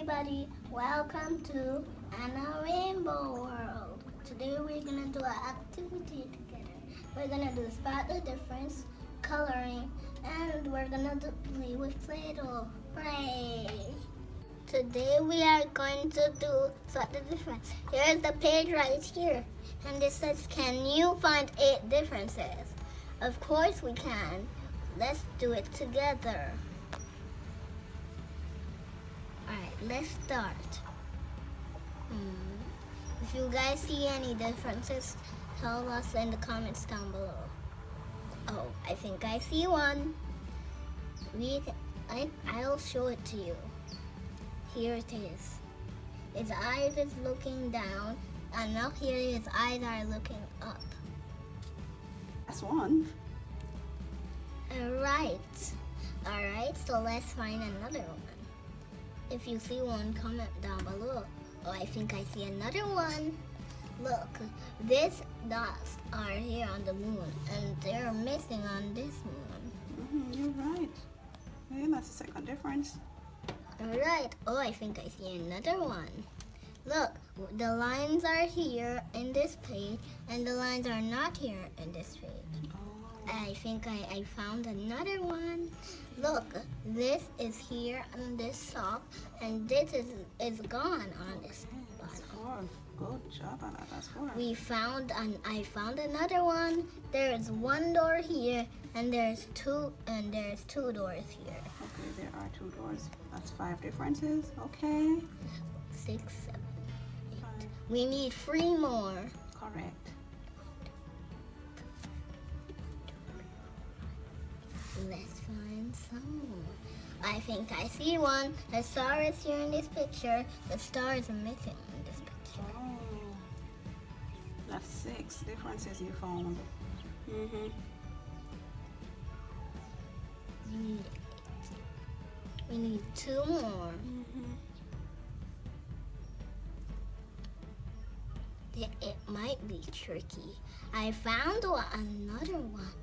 everybody, welcome to Anna Rainbow World. Today we're gonna do an activity together. We're gonna do spot the difference, coloring, and we're gonna play with Play-Doh. Hooray! Today we are going to do spot the difference. Here's the page right here, and it says, can you find 8 differences? Of course we can. Let's do it together. Alright, let's start. If you guys see any differences, tell us in the comments down below. Oh, I think I see one. I'll show it to you. Here it is. His eyes is looking down, and up here his eyes are looking up. That's one. Alright, so let's find another one. If you see one, comment down below. Oh, I think I see another one. Look, these dots are here on the moon, and they're missing on this moon. You're right. Yeah, that's the second difference. Alright, oh, I think I see another one. Look, the lines are here in this page, and the lines are not here in this page. I think I found another one. Look, this is here on this sock, and this is gone on this bottom. Good job, Anna. That's 4. I found another one. There's one door here, and there's two doors here. Okay, there are 2 doors. That's 5 differences. Okay. 6, 7, 8. We need 3 more. Correct. Let's find some more. I think I see one. The star is here in this picture. The stars are missing in this picture. Oh, that's 6 differences you found. We need 2 more. It might be tricky. I found another one.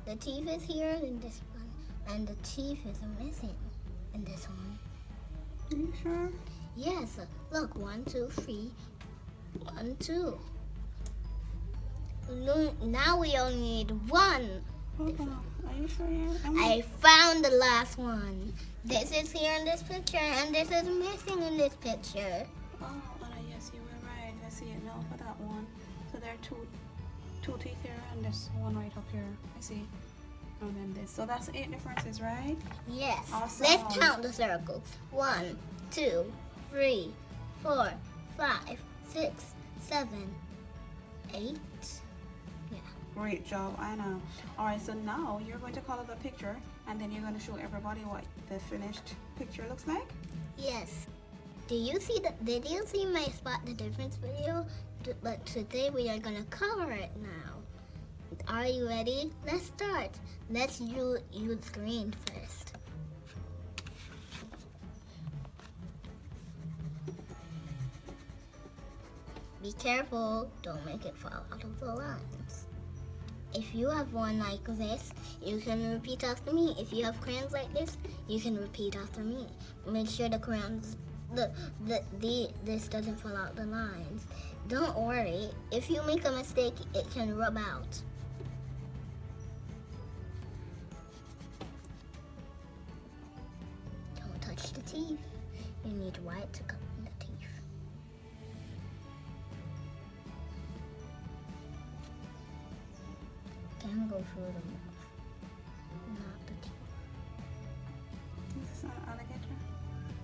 The teeth is here in this one, and the teeth is missing in this one. Are you sure? Yes. Look, 1, 2, 3. 1, 2. Now we only need 1. Hold on. Are you sure? I found the last one. This is here in this picture, and this is missing in this picture. Oh, Anna, yes, you were right. I see it now for that one. So there are two teeth here, and there's one right up here. I see. And then this. So that's 8 differences, right? Yes. Awesome. Let's count the circles. 1, 2, 3, 4, 5, 6, 7, 8. Yeah. Great job, Anna. All right, so now you're going to color the picture, and then you're going to show everybody what the finished picture looks like. Yes. Did you see my spot the difference video? But today we are gonna cover it now. Are you ready? Let's start. Let's use green first. Be careful, don't make it fall out of the lines. If you have one like this, you can repeat after me. If you have crayons like this, you can repeat after me. Make sure the crayons, this doesn't fall out the lines. Don't worry, if you make a mistake, it can rub out. Don't touch the teeth. You need white to cover the teeth. Can go through the mouth, not the teeth. Is this an alligator?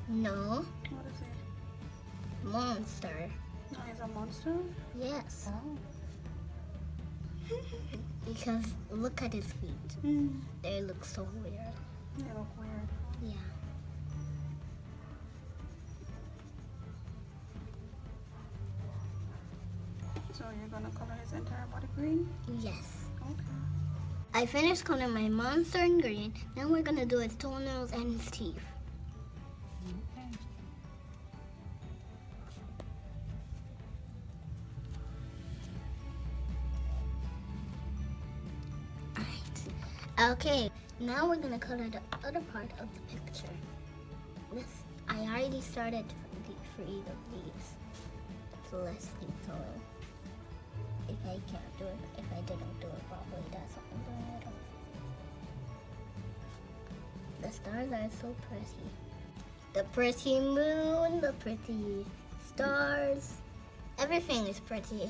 No, What is it? monster. Oh, it's a monster? Yes, Oh. because look at his feet. They look so weird. They look weird. Yeah. So you're going to color his entire body green? Yes. Okay. I finished coloring my monster in green. Now we're gonna do his toenails and his teeth. Okay. Alright. Okay, now we're gonna color the other part of the picture. I already started for each of these. So let's keep going. If I can't do it, if I didn't do it properly, that's something I don't. The stars are so pretty. The pretty moon, the pretty stars. Everything is pretty.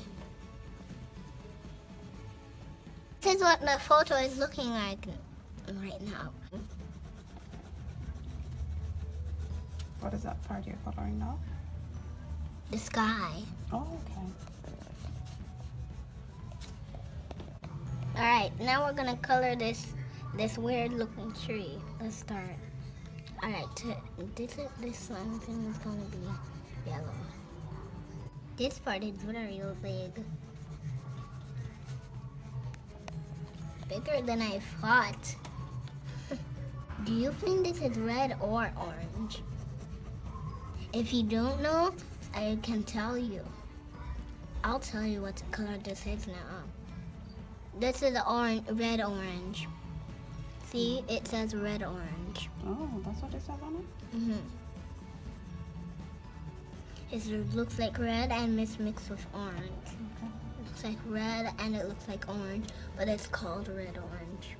This is what the photo is looking like right now. What is that part you're coloring now? The sky. Oh, okay. Alright, now we're gonna color this weird looking tree. Let's start. Alright, this one thing is gonna be yellow. This part is very big. Bigger than I thought. Do you think this is red or orange? If you don't know, I can tell you. I'll tell you what color this is now. This is orange, red orange. See, it says red orange. Oh, that's what it says on it? Mm-hmm. It looks like red and it's mixed with orange. Okay. It looks like red and it looks like orange, but it's called red orange.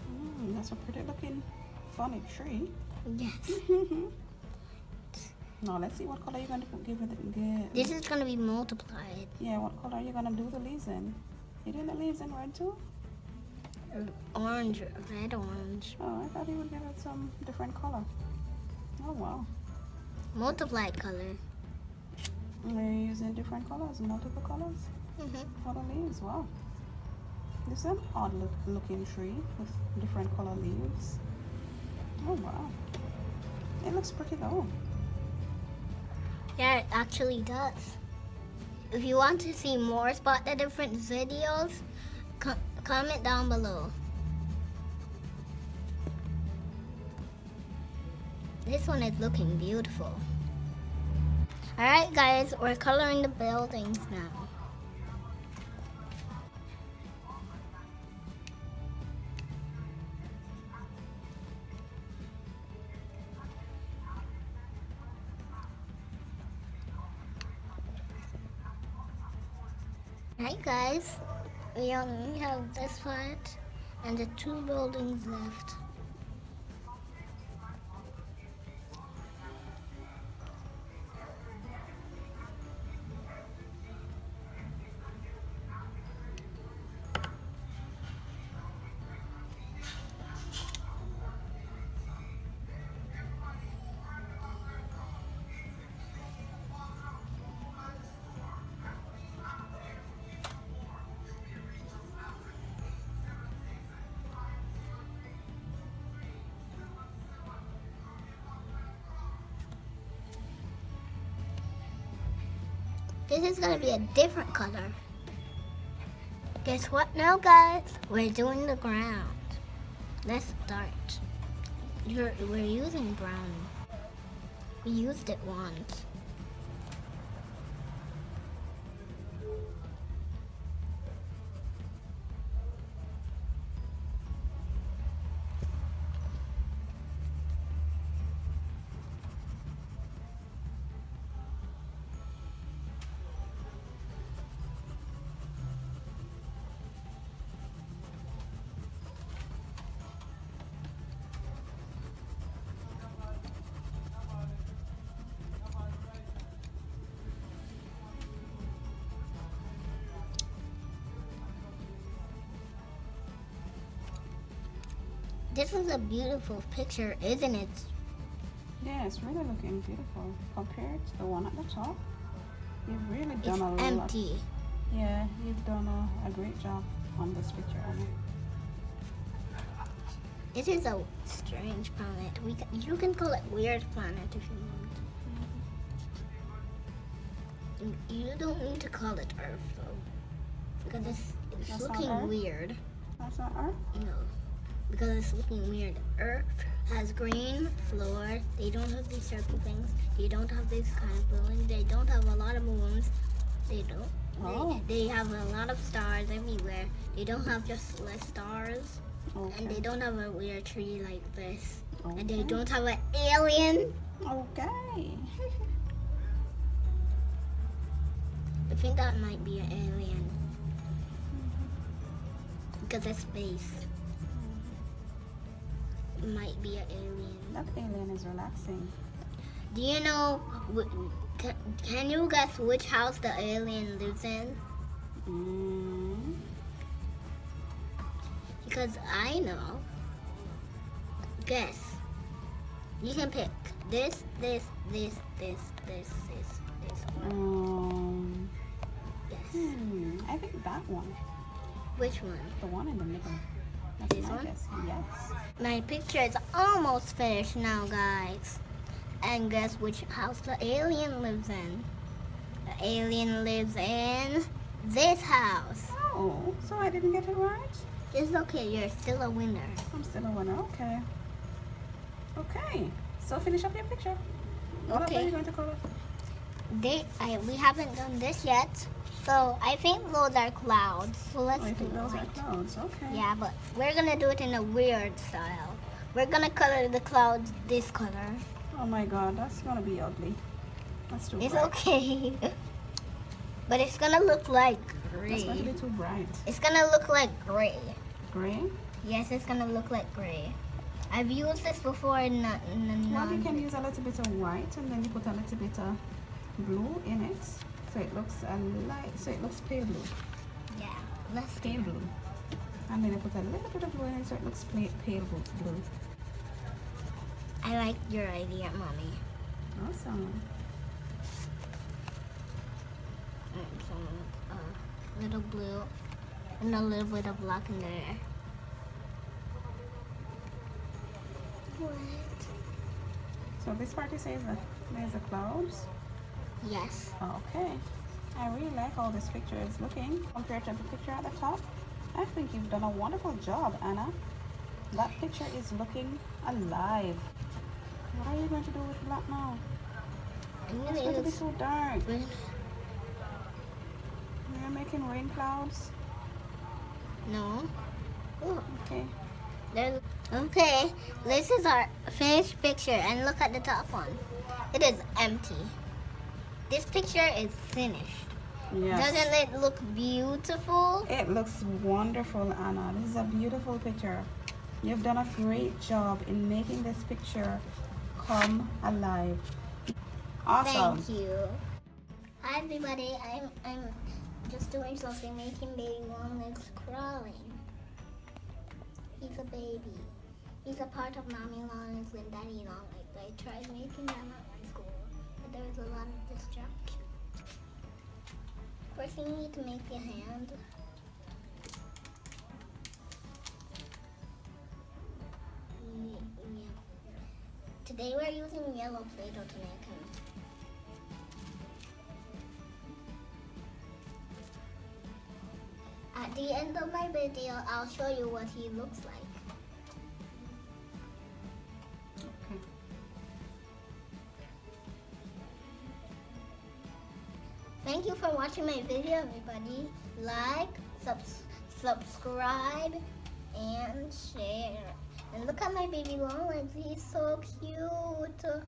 That's a pretty looking funny tree. Yes. Now let's see what color you're going to give it. This is going to be multiplied. Yeah, what color are you going to do the leaves in? You doing the leaves in red too? Orange, red orange. Oh, I thought you would give it some different color. Oh, wow. Multiplied color. We're using different colors, multiple colors for the leaves. Wow. This is an odd looking tree with different color leaves. Oh, wow. It looks pretty though. Yeah, it actually does. If you want to see more Spot the Difference videos, comment down below. This one is looking beautiful. Alright guys, we're coloring the buildings now. Alright guys, we only have this part and the 2 buildings left. This is gonna be a different color. Guess what now guys? We're doing the ground. Let's start. We're using brown. We used it once. This is a beautiful picture, isn't it? Yeah, it's really looking beautiful compared to the one at the top. You've really done It's a lot. empty. Yeah, you've done a great job on this picture, Anna. This is a strange planet. You can call it weird planet if you want. You don't need to call it Earth though, because it's That's not looking Earth? weird. That's not Earth? No, because it's looking weird. Earth has green floor. They don't have these circle things. They don't have this kind of building. They don't have a lot of moons. They don't. Oh. They have a lot of stars everywhere. They don't have just less stars. And they Okay. don't have a weird tree like this. And Okay. they don't have an alien. Okay. I think that might be an alien. Because it's space. It might be an alien. That alien is relaxing. Do you know, can you guess which house the alien lives in? Mm. Because I know. Guess. You can pick this, this, this, this, this, this one. Guess. I think that one. Which one? The one in the middle. That's This my one? guess. Yes. My picture is almost finished now, guys. And guess which house the alien lives in? The alien lives in this house. Oh, so I didn't get it right? It's okay, you're still a winner. I'm still a winner. Okay. Okay. So finish up your picture. What else are Okay. you going to color? We haven't done this yet. So I think those are clouds. So let's I do think those are it. clouds. Okay. Yeah, but we're gonna do it in a weird style. We're gonna color the clouds this color. Oh my God, that's gonna be ugly. That's too It's bright. okay. But it's gonna look like That's going to gray. be too bright. It's gonna look like gray. Gray? Yes, it's gonna look like gray. I've used this before in Well, you can use a little bit of white and then you put a little bit of blue in it, so it looks pale blue. Yeah, let's Pale blue. And then you put a little bit of blue in it, so it looks pale blue. I like your idea, Mommy. Awesome. Some little blue and a little bit of black in there. What? So this part you say is there's the clouds. Yes. Okay. I really like how this picture is looking compared to the picture at the top. I think you've done a wonderful job, Anna. That picture is looking alive. What are you going to do with black now? I'm It's gonna going to be use. so dark. You're making rain clouds. No. Look. Okay. There's, okay, this is our finished picture, and look at the top one. It is empty. This picture is finished. Yes. Doesn't it look beautiful? It looks wonderful, Anna. This is a beautiful picture. You've done a great job in making this picture come alive. Awesome. Thank you. Hi everybody, I'm just doing something, making baby long legs crawling. He's a baby. He's a part of Mommy Long Legs and Daddy Long Legs. I tried making them at my school, but there was a lot of distraction. First, you need to make your hand. Yeah. Today we're using yellow Play-Doh to make him. At the end of my video, I'll show you what he looks like. Okay. Thank you for watching my video, everybody. Like, subscribe, and share. And look at my baby long legs. He's so cute.